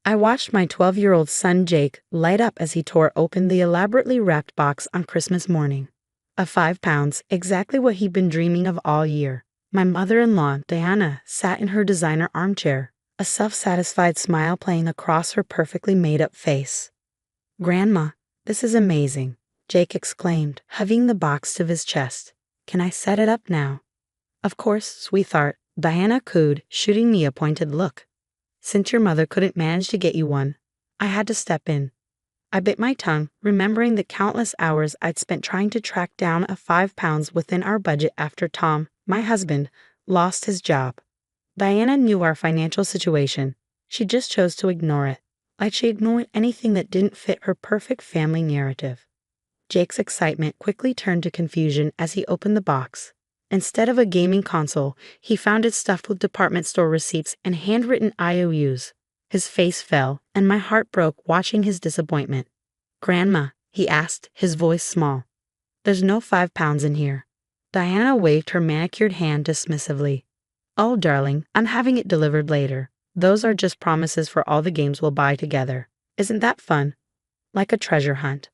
I watched my 12-year-old son Jake light up as he tore open the elaborately wrapped box on Christmas morning. Of £5, exactly what he'd been dreaming of all year. My mother-in-law, Diana, sat in her designer armchair, a self-satisfied smile playing across her perfectly made-up face. "Grandma, this is amazing," Jake exclaimed, hugging the box to his chest. "Can I set it up now?" "Of course, sweetheart," Diana cooed, shooting me a pointed look. "Since your mother couldn't manage to get you one, I had to step in." I bit my tongue, remembering the countless hours I'd spent trying to track down a £5 within our budget after Tom, my husband, lost his job. Diana knew our financial situation. She just chose to ignore it, like she ignored anything that didn't fit her perfect family narrative. Jake's excitement quickly turned to confusion as he opened the box. Instead of a gaming console, he found it stuffed with department store receipts and handwritten IOUs. His face fell, and my heart broke watching his disappointment. "Grandma," he asked, his voice small, "there's no £5 in here." Diana waved her manicured hand dismissively. "Oh, darling, I'm having it delivered later. Those are just promises for all the games we'll buy together. Isn't that fun? Like a treasure hunt."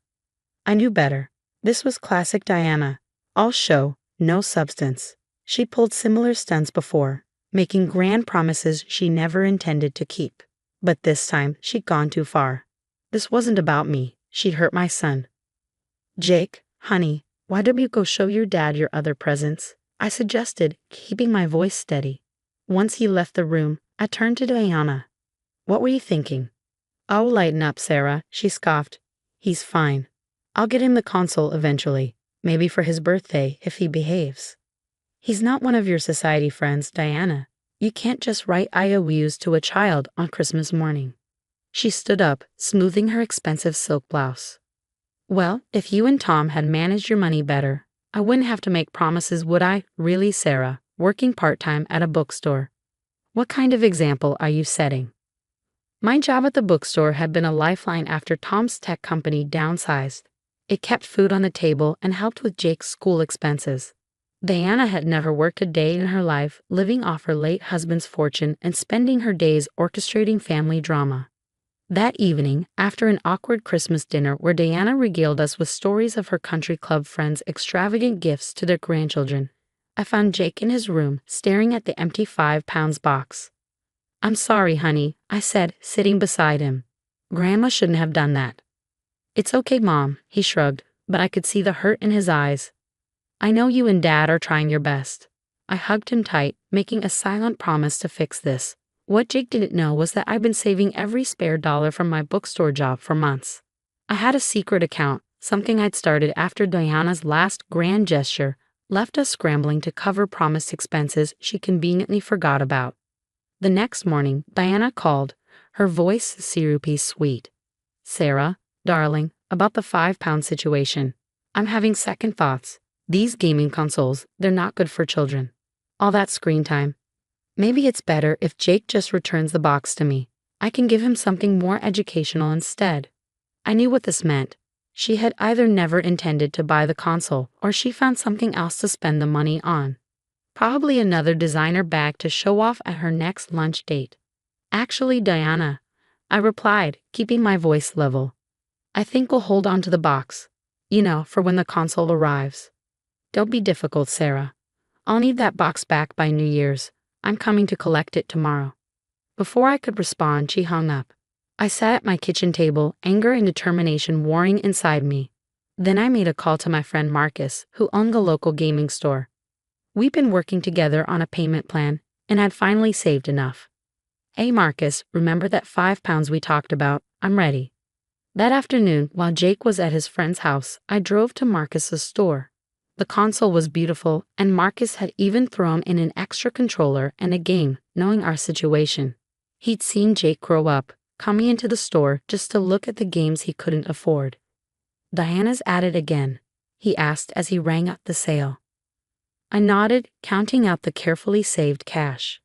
I knew better. This was classic Diana. All show, no substance. She pulled similar stunts before, making grand promises she never intended to keep. But this time, she'd gone too far. This wasn't about me. She'd hurt my son. "Jake, honey, why don't you go show your dad your other presents?" I suggested, keeping my voice steady. Once he left the room, I turned to Diana. "What were you thinking?" "Oh, lighten up, Sarah," she scoffed. "He's fine. I'll get him the console eventually, maybe for his birthday if he behaves." "He's not one of your society friends, Diana. You can't just write IOUs to a child on Christmas morning." She stood up, smoothing her expensive silk blouse. "Well, if you and Tom had managed your money better, I wouldn't have to make promises, would I? Really, Sarah, working part-time at a bookstore. What kind of example are you setting?" My job at the bookstore had been a lifeline after Tom's tech company downsized. It kept food on the table and helped with Jake's school expenses. Diana had never worked a day in her life, living off her late husband's fortune and spending her days orchestrating family drama. That evening, after an awkward Christmas dinner where Diana regaled us with stories of her country club friends' extravagant gifts to their grandchildren, I found Jake in his room, staring at the empty £5 box. "I'm sorry, honey," I said, sitting beside him. "Grandma shouldn't have done that." "It's okay, Mom," he shrugged, but I could see the hurt in his eyes. "I know you and Dad are trying your best." I hugged him tight, making a silent promise to fix this. What Jake didn't know was that I'd been saving every spare dollar from my bookstore job for months. I had a secret account, something I'd started after Diana's last grand gesture left us scrambling to cover promised expenses she conveniently forgot about. The next morning, Diana called, her voice syrupy sweet. "Sarah, darling, about the £5 situation. I'm having second thoughts. These gaming consoles, they're not good for children. All that screen time. Maybe it's better if Jake just returns the box to me. I can give him something more educational instead." I knew what this meant. She had either never intended to buy the console or she found something else to spend the money on. Probably another designer bag to show off at her next lunch date. "Actually, Diana," I replied, keeping my voice level, "I think we'll hold on to the box. You know, for when the console arrives." "Don't be difficult, Sarah. I'll need that box back by New Year's. I'm coming to collect it tomorrow." Before I could respond, she hung up. I sat at my kitchen table, anger and determination warring inside me. Then I made a call to my friend Marcus, who owned the local gaming store. We'd been working together on a payment plan, and had finally saved enough. "Hey Marcus, remember that £5 we talked about? I'm ready." That afternoon, while Jake was at his friend's house, I drove to Marcus's store. The console was beautiful, and Marcus had even thrown in an extra controller and a game, knowing our situation. He'd seen Jake grow up, coming into the store just to look at the games he couldn't afford. "Diana's at it again?" he asked as he rang up the sale. I nodded, counting out the carefully saved cash.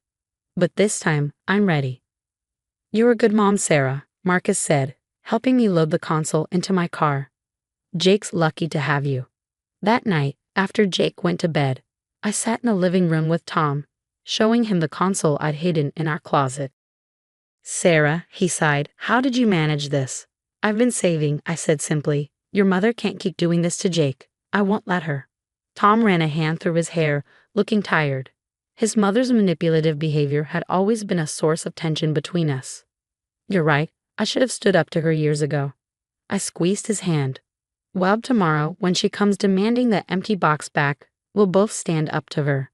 "But this time, I'm ready." "You're a good mom, Sarah," Marcus said, helping me load the console into my car. "Jake's lucky to have you." That night, after Jake went to bed, I sat in the living room with Tom, showing him the console I'd hidden in our closet. Sarah, he sighed, how did you manage this? I've been saving, I said simply. Your mother can't keep doing this to Jake. I won't let her. Tom ran a hand through his hair, looking tired. His mother's manipulative behavior had always been a source of tension between us. You're right, I should have stood up to her years ago. I squeezed his hand. Well, tomorrow, when she comes demanding that empty box back, we'll both stand up to her.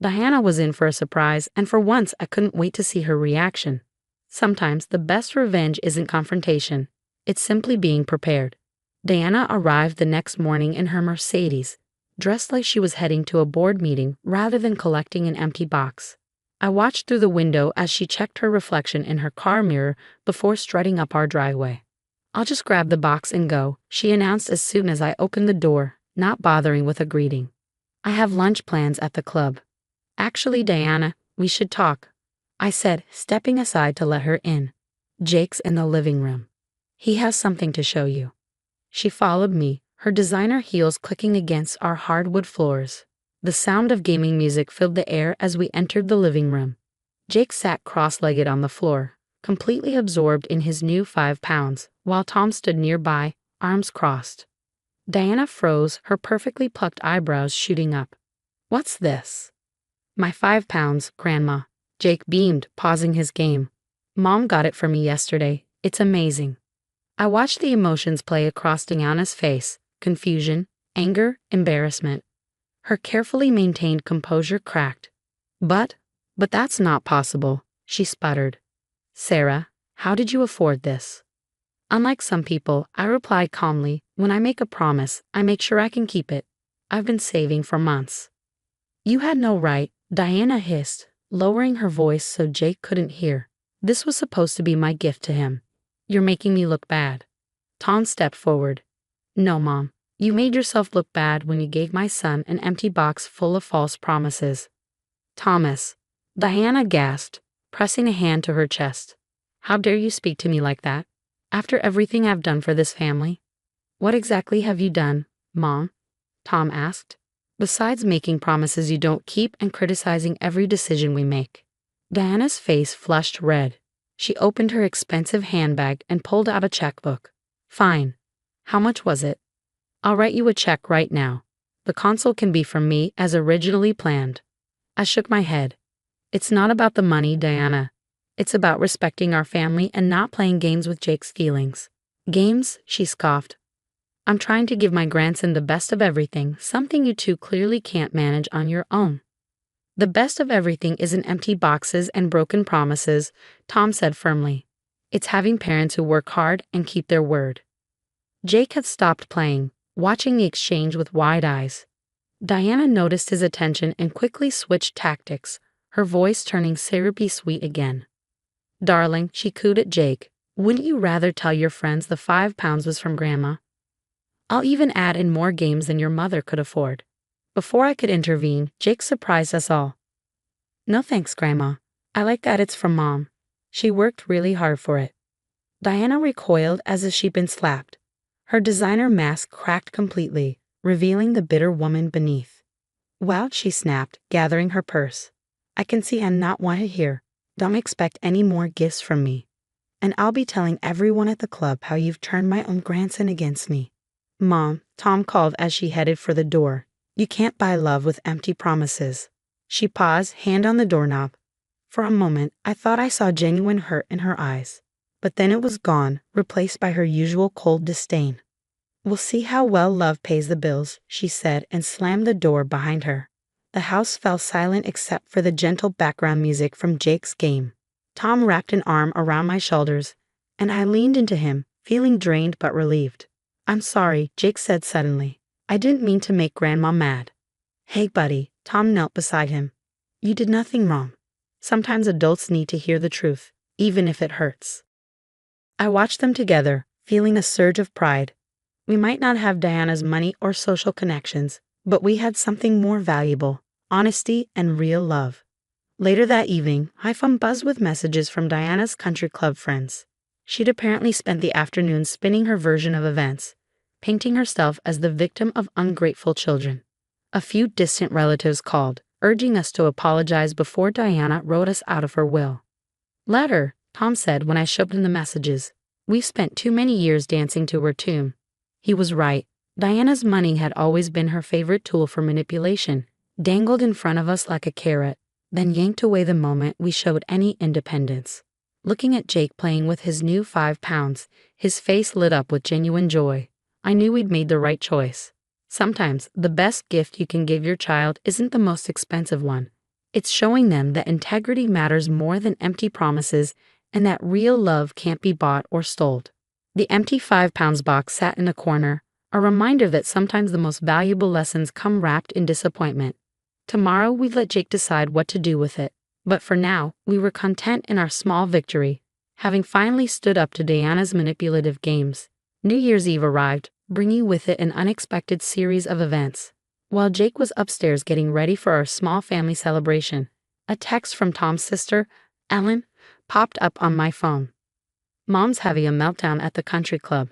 Diana was in for a surprise, and for once I couldn't wait to see her reaction. Sometimes the best revenge isn't confrontation. It's simply being prepared. Diana arrived the next morning in her Mercedes, dressed like she was heading to a board meeting rather than collecting an empty box. I watched through the window as she checked her reflection in her car mirror before strutting up our driveway. I'll just grab the box and go, she announced as soon as I opened the door, not bothering with a greeting. I have lunch plans at the club. Actually, Diana, we should talk, I said, stepping aside to let her in. Jake's in the living room. He has something to show you. She followed me, her designer heels clicking against our hardwood floors. The sound of gaming music filled the air as we entered the living room. Jake sat cross-legged on the floor, completely absorbed in his new 5 pounds, while Tom stood nearby, arms crossed. Diana froze, her perfectly plucked eyebrows shooting up. What's this? My 5 pounds, Grandma. Jake beamed, pausing his game. Mom got it for me yesterday. It's amazing. I watched the emotions play across Diana's face, confusion, anger, embarrassment. Her carefully maintained composure cracked. But that's not possible, she sputtered. Sarah, how did you afford this? Unlike some people, I replied calmly, when I make a promise, I make sure I can keep it. I've been saving for months. You had no right, Diana hissed, lowering her voice so Jake couldn't hear. This was supposed to be my gift to him. You're making me look bad. Tom stepped forward. No, Mom. You made yourself look bad when you gave my son an empty box full of false promises. Thomas. Diana gasped, pressing a hand to her chest. How dare you speak to me like that? After everything I've done for this family? What exactly have you done, Mom? Tom asked. Besides making promises you don't keep and criticizing every decision we make. Diana's face flushed red. She opened her expensive handbag and pulled out a checkbook. Fine. How much was it? I'll write you a check right now. The console can be from me as originally planned. I shook my head. It's not about the money, Diana. It's about respecting our family and not playing games with Jake's feelings. Games? She scoffed. I'm trying to give my grandson the best of everything, something you two clearly can't manage on your own. The best of everything isn't empty boxes and broken promises, Tom said firmly. It's having parents who work hard and keep their word. Jake had stopped playing, watching the exchange with wide eyes. Diana noticed his attention and quickly switched tactics, her voice turning syrupy sweet again. Darling, she cooed at Jake, wouldn't you rather tell your friends the 5 pounds was from Grandma? I'll even add in more games than your mother could afford. Before I could intervene, Jake surprised us all. No thanks, Grandma. I like that it's from Mom. She worked really hard for it. Diana recoiled as if she'd been slapped. Her designer mask cracked completely, revealing the bitter woman beneath. Well, she snapped, gathering her purse. I can see I'm not wanted here. Don't expect any more gifts from me. And I'll be telling everyone at the club how you've turned my own grandson against me. Mom, Tom called as she headed for the door. You can't buy love with empty promises. She paused, hand on the doorknob. For a moment, I thought I saw genuine hurt in her eyes. But then it was gone, replaced by her usual cold disdain. We'll see how well love pays the bills, she said and slammed the door behind her. The house fell silent except for the gentle background music from Jake's game. Tom wrapped an arm around my shoulders, and I leaned into him, feeling drained but relieved. I'm sorry, Jake said suddenly. I didn't mean to make Grandma mad. Hey, buddy, Tom knelt beside him. You did nothing wrong. Sometimes adults need to hear the truth, even if it hurts. I watched them together, feeling a surge of pride. We might not have Diana's money or social connections, but we had something more valuable, honesty and real love. Later that evening, my phone buzzed with messages from Diana's country club friends. She'd apparently spent the afternoon spinning her version of events, painting herself as the victim of ungrateful children. A few distant relatives called, urging us to apologize before Diana wrote us out of her will. Let her, Tom said when I showed him the messages. We've spent too many years dancing to her tune. He was right. Diana's money had always been her favorite tool for manipulation, dangled in front of us like a carrot, then yanked away the moment we showed any independence. Looking at Jake playing with his new £5, his face lit up with genuine joy. I knew we'd made the right choice. Sometimes, the best gift you can give your child isn't the most expensive one. It's showing them that integrity matters more than empty promises and that real love can't be bought or stole. The empty £5 box sat in a corner, a reminder that sometimes the most valuable lessons come wrapped in disappointment. Tomorrow we'd let Jake decide what to do with it, but for now, we were content in our small victory, having finally stood up to Diana's manipulative games. New Year's Eve arrived, bringing with it an unexpected series of events. While Jake was upstairs getting ready for our small family celebration, a text from Tom's sister, Ellen, popped up on my phone. Mom's having a meltdown at the country club.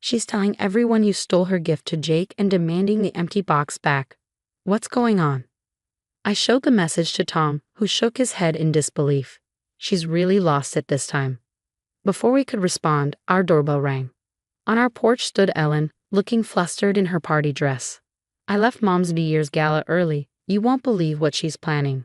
She's telling everyone you stole her gift to Jake and demanding the empty box back. What's going on? I showed the message to Tom, who shook his head in disbelief. She's really lost it this time. Before we could respond, our doorbell rang. On our porch stood Ellen, looking flustered in her party dress. I left Mom's New Year's gala early. You won't believe what she's planning.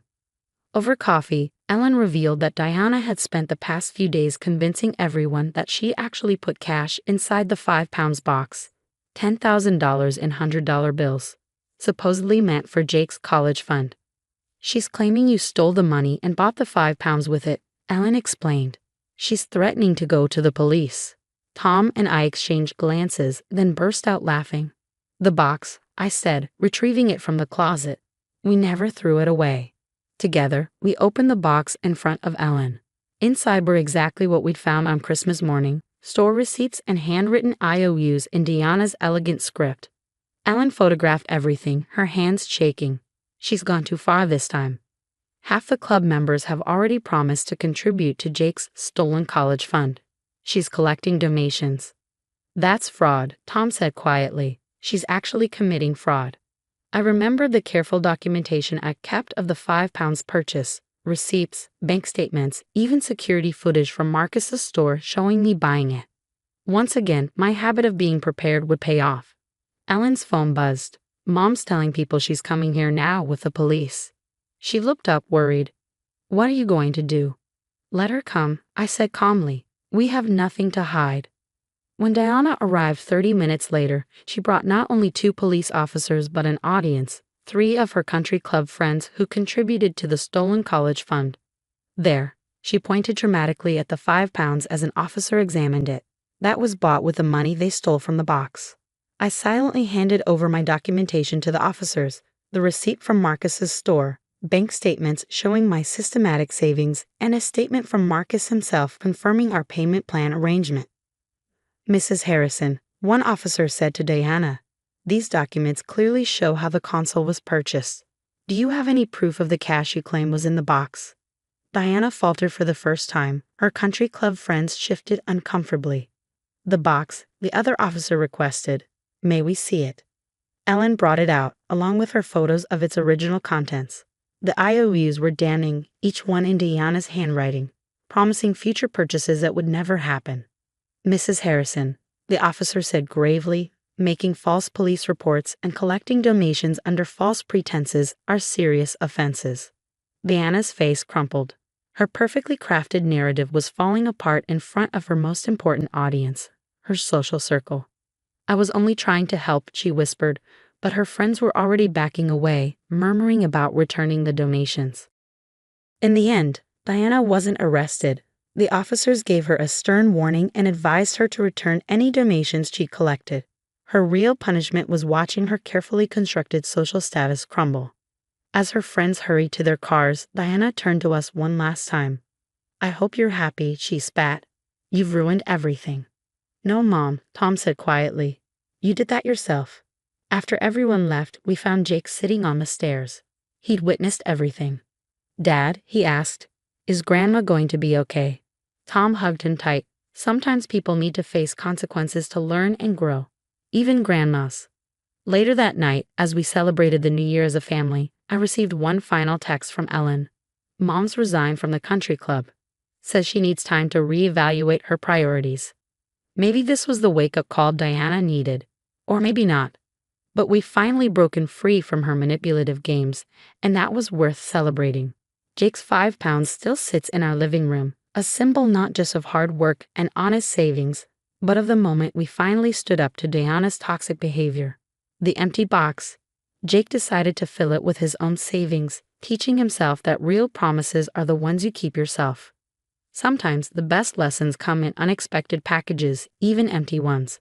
Over coffee, Ellen revealed that Diana had spent the past few days convincing everyone that she actually put cash inside the £5 box, $10,000 in $100 bills, supposedly meant for Jake's college fund. She's claiming you stole the money and bought the £5 with it, Ellen explained. She's threatening to go to the police. Tom and I exchanged glances, then burst out laughing. The box, I said, retrieving it from the closet. We never threw it away. Together, we opened the box in front of Ellen. Inside were exactly what we'd found on Christmas morning, store receipts and handwritten IOUs in Diana's elegant script. Ellen photographed everything, her hands shaking. She's gone too far this time. Half the club members have already promised to contribute to Jake's stolen college fund. She's collecting donations. That's fraud, Tom said quietly. She's actually committing fraud. I remembered the careful documentation I kept of the £5 purchase, receipts, bank statements, even security footage from Marcus's store showing me buying it. Once again, my habit of being prepared would pay off. Ellen's phone buzzed. Mom's telling people she's coming here now with the police. She looked up, worried. What are you going to do? Let her come, I said calmly. We have nothing to hide. When Diana arrived 30 minutes later, she brought not only 2 police officers but an audience, 3 of her country club friends who contributed to the stolen college fund. There, she pointed dramatically at the £5 as an officer examined it. That was bought with the money they stole from the box. I silently handed over my documentation to the officers, the receipt from Marcus's store, bank statements showing my systematic savings, and a statement from Marcus himself confirming our payment plan arrangement. Mrs. Harrison, one officer said to Diana, these documents clearly show how the console was purchased. Do you have any proof of the cash you claim was in the box? Diana faltered for the first time. Her country club friends shifted uncomfortably. The box, the other officer requested. May we see it? Ellen brought it out, along with her photos of its original contents. The IOUs were damning, each one in Diana's handwriting, promising future purchases that would never happen. Mrs. Harrison, the officer said gravely, making false police reports and collecting donations under false pretenses are serious offenses. Diana's face crumpled. Her perfectly crafted narrative was falling apart in front of her most important audience, her social circle. I was only trying to help, she whispered, but her friends were already backing away, murmuring about returning the donations. In the end, Diana wasn't arrested. The officers gave her a stern warning and advised her to return any donations she collected. Her real punishment was watching her carefully constructed social status crumble. As her friends hurried to their cars, Diana turned to us one last time. I hope you're happy, she spat. You've ruined everything. No, Mom, Tom said quietly. You did that yourself. After everyone left, we found Jake sitting on the stairs. He'd witnessed everything. Dad, he asked, is Grandma going to be okay? Tom hugged him tight. Sometimes people need to face consequences to learn and grow. Even grandmas. Later that night, as we celebrated the New Year as a family, I received one final text from Ellen. Mom's resigned from the country club. says she needs time to reevaluate her priorities. Maybe this was the wake-up call Diana needed, or maybe not. But we've finally broken free from her manipulative games, and that was worth celebrating. Jake's £5 still sits in our living room, a symbol not just of hard work and honest savings, but of the moment we finally stood up to Diana's toxic behavior. The empty box. Jake decided to fill it with his own savings, teaching himself that real promises are the ones you keep yourself. Sometimes the best lessons come in unexpected packages, even empty ones.